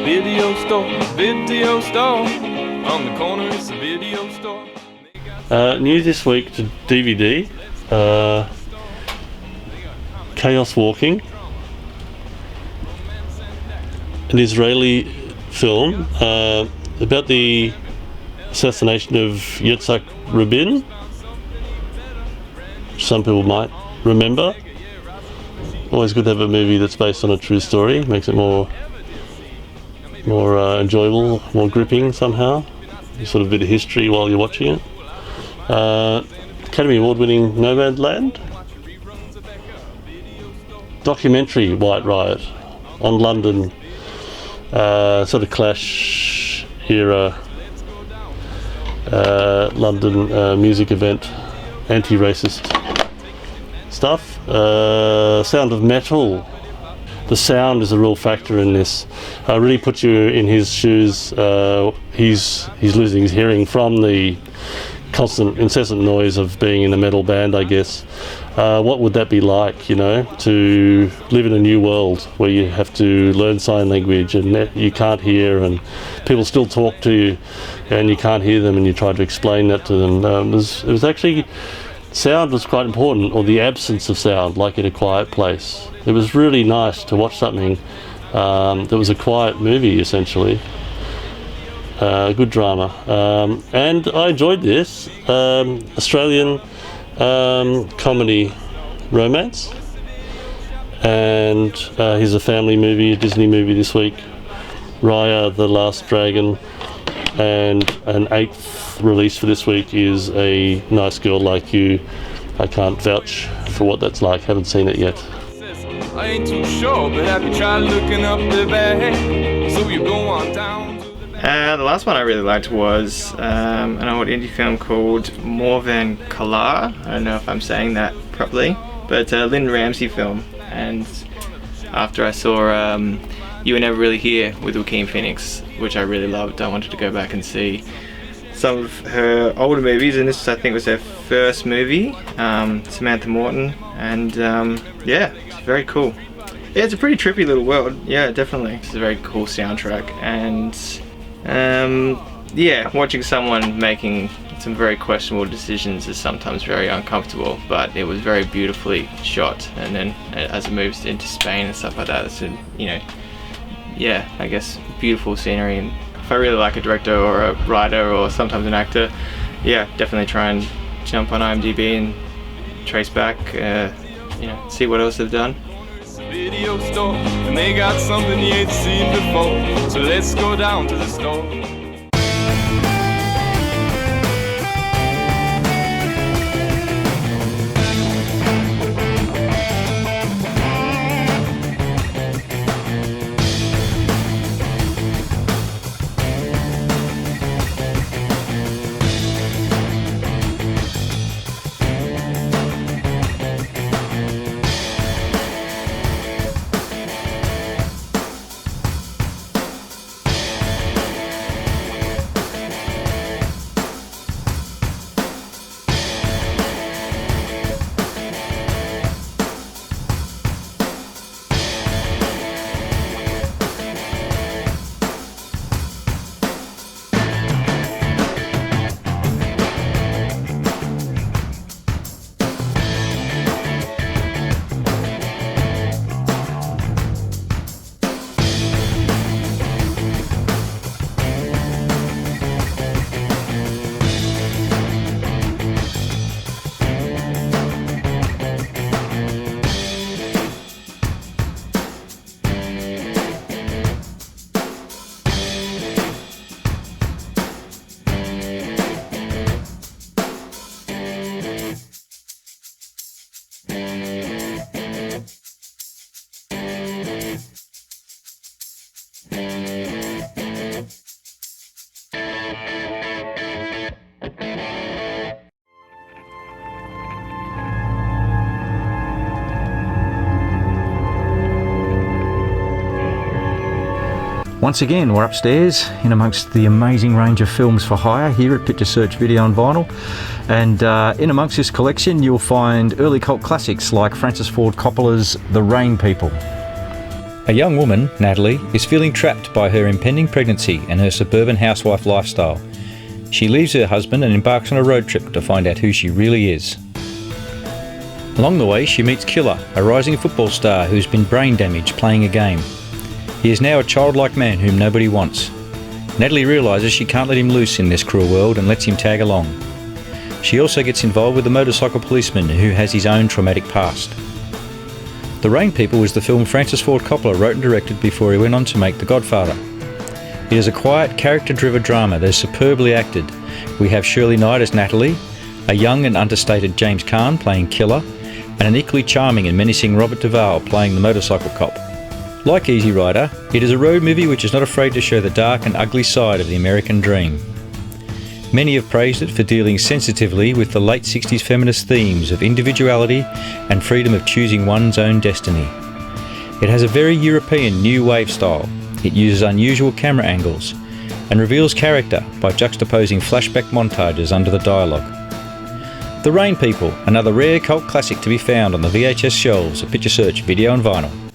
video store. On the corner it's a video store. New this week to DVD. Chaos Walking, an Israeli film about the assassination of Yitzhak Rabin. Some people might remember. Always good to have a movie that's based on a true story. Makes it more enjoyable, more gripping somehow. Sort of a bit of history while you're watching it. Academy Award-winning Nomadland. Documentary White Riot on London, sort of Clash era London music event, anti-racist stuff. Sound of Metal. The sound is a real factor in this. Really puts you in his shoes. He's losing his hearing from the constant, incessant noise of being in a metal band, I guess. What would that be like, you know, to live in a new world where you have to learn sign language and you can't hear, and people still talk to you and you can't hear them, and you try to explain that to them. It was actually, sound was quite important, or the absence of sound, like in A Quiet Place. It was really nice to watch something that was a quiet movie, essentially. Good drama, and I enjoyed this Australian comedy romance, and here's a family movie, a Disney movie this week, Raya the Last Dragon, and an 8th release for this week is A Nice Girl Like You. I can't vouch for what that's like, haven't seen it yet. I ain't too sure, but have you tried looking up the bag? So you go on down. The last one I really liked was an old indie film called More Than Kalar. I don't know if I'm saying that properly, but a Lynn Ramsey film. And after I saw You Were Never Really Here with Joaquin Phoenix, which I really loved, I wanted to go back and see some of her older movies, and this I think was her first movie, Samantha Morton, and yeah, it's very cool. Yeah, it's a pretty trippy little world, yeah, definitely. It's a very cool soundtrack, and yeah, watching someone making some very questionable decisions is sometimes very uncomfortable, but it was very beautifully shot, and then as it moves into Spain and stuff like that, it's, you know, yeah, I guess beautiful scenery. And if I really like a director or a writer or sometimes an actor, yeah, definitely try and jump on IMDb and trace back, you know, see what else they've done. Video store, and they got something you ain't seen before. So let's go down to the store. Once again, we're upstairs in amongst the amazing range of films for hire here at Picture Search Video and Vinyl, and in amongst this collection you'll find early cult classics like Francis Ford Coppola's The Rain People. A young woman, Natalie, is feeling trapped by her impending pregnancy and her suburban housewife lifestyle. She leaves her husband and embarks on a road trip to find out who she really is. Along the way, she meets Killer, a rising football star who's been brain damaged playing a game. He is now a childlike man whom nobody wants. Natalie realises she can't let him loose in this cruel world and lets him tag along. She also gets involved with a motorcycle policeman who has his own traumatic past. The Rain People was the film Francis Ford Coppola wrote and directed before he went on to make The Godfather. It is a quiet, character-driven drama that is superbly acted. We have Shirley Knight as Natalie, a young and understated James Caan playing Killer, and an equally charming and menacing Robert Duvall playing the motorcycle cop. Like Easy Rider, it is a road movie which is not afraid to show the dark and ugly side of the American dream. Many have praised it for dealing sensitively with the late 60s feminist themes of individuality and freedom of choosing one's own destiny. It has a very European new wave style. It uses unusual camera angles and reveals character by juxtaposing flashback montages under the dialogue. The Rain People, another rare cult classic to be found on the VHS shelves of Picture Search Video and Vinyl.